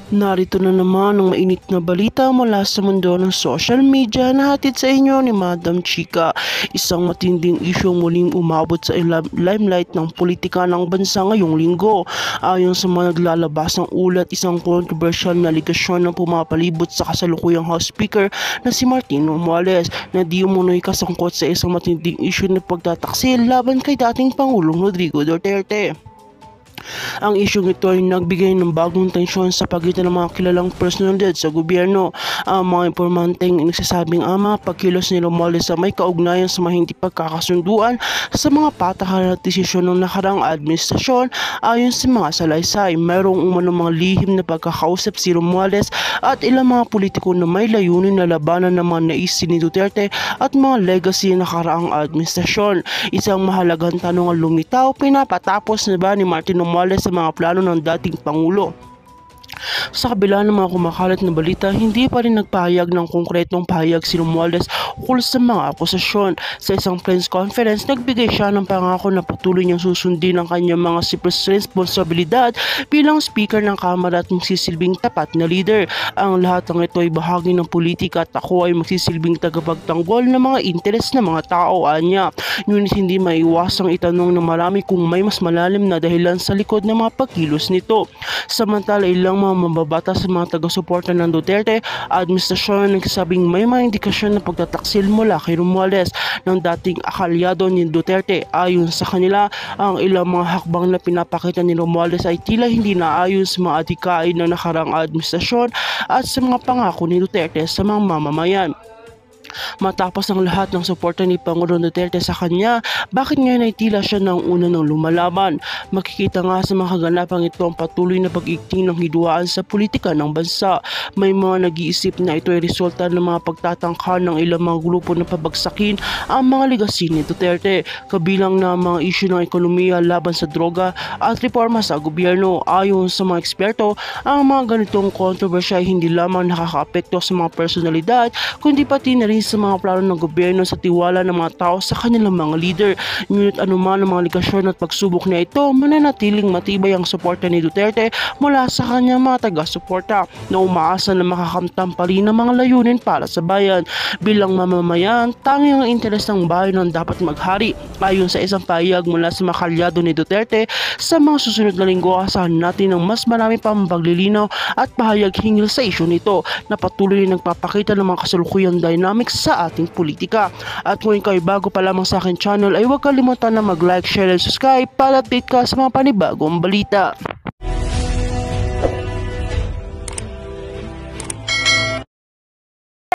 Narito na naman ang mainit na balita mula sa mundo ng social media na hatid sa inyo ni Madam Chika. Isang matinding isyong muling umabot sa limelight ng politika ng bansa ngayong linggo. Ayon sa mga naglalabas ng ulat, isang controversial na aligasyon na pumapalibot sa kasalukuyang House Speaker na si Martin Romualdez na di umunoy kasangkot sa isang matinding isyu na pagtataksil laban kay dating Pangulong Rodrigo Duterte. Ang isyong ito ay nagbigay ng bagong tensyon sa pagitan ng mga kilalang personalidad sa gobyerno. Ang mga impormanteng nagsasabing ang mga pagkilos ni Romualdez sa may kaugnayan sa mga hindi pagkakasunduan sa mga patakaran at desisyon ng nakarang administrasyon. Ayon sa mga salaysay, mayroong umanong mga lihim na pagkakausap si Romualdez at ilang mga politiko na may layunin na labanan ng mga naisin ni Duterte at mga legacy ng nakaraang administrasyon. Isang mahalagang tanong ang lumitaw, pinapatapos na ba ni Martin Romualdez sa mga plano ng dating Pangulo? Sa kabila ng mga kumakalat na balita, hindi pa rin nagpahayag ng konkretong pahayag si Romualdez ukol sa mga akusasyon. Sa isang press conference, nagbigay siya ng pangako na patuloy niyang susundin ang kanyang mga responsibilidad bilang speaker ng Kamara at magsisilbing tapat na leader. Ang lahat ng ito ay bahagi ng politika at ako ay magsisilbing tagapagtanggol ng mga interes ng mga tao, anya. Ngunit hindi maiwasang itanong ng marami kung may mas malalim na dahilan sa likod ng mga pagkilos nito. Samantala, ilang mga mababatas sa mga taga-suporta ng Duterte administrasyon nagsasabing may mga indikasyon na pagtataksil mula kay Romualdez ng dating akalyado ni Duterte. Ayon sa kanila, ang ilang mga hakbang na pinapakita ni Romualdez ay tila hindi naayon sa mga adhikain ng nakarang administrasyon at sa mga pangako ni Duterte sa mga mamamayan. Matapos ang lahat ng suporta ni Pangulong Duterte sa kanya, bakit ngayon ay tila siya ng una ng lumalaban? Makikita nga sa mga kaganapang ito ang patuloy na pag-igting ng hidwaan sa politika ng bansa. May mga nag-iisip na ito ay resulta ng mga pagtatangka ng ilang mga grupo na pabagsakin ang mga legacy ni Duterte, kabilang na mga isyu ng ekonomiya laban sa droga at reforma sa gobyerno. Ayon sa mga eksperto, ang mga ganitong kontrobersya ay hindi lamang nakakaapekto sa mga personalidad, kundi pati na rin sa mga plano ng gobyerno sa tiwala ng mga tao sa kanilang mga leader. Ngunit anuman ang mga ligasyon at pagsubok na ito, mananatiling matibay ang suporta ni Duterte mula sa kanyang mga taga-suporta na umaasa na makakamtan pa rin ang mga layunin para sa bayan. Bilang mamamayan, tanging ang interes ng bayan ang dapat maghari. Ayon sa isang pahayag mula sa mga kalyado ni Duterte, sa mga susunod na linggo asahan natin ng mas marami pang paglilinaw at pahayag hinggil sa isyu nito na patuloy na nagpapakita ng mga kasalukuyang dynamics sa ating politika. At kung ikaw ay bago pa lamang sa aking channel ay huwag kalimutan na mag-like, share and subscribe para update ka sa mga panibagong balita.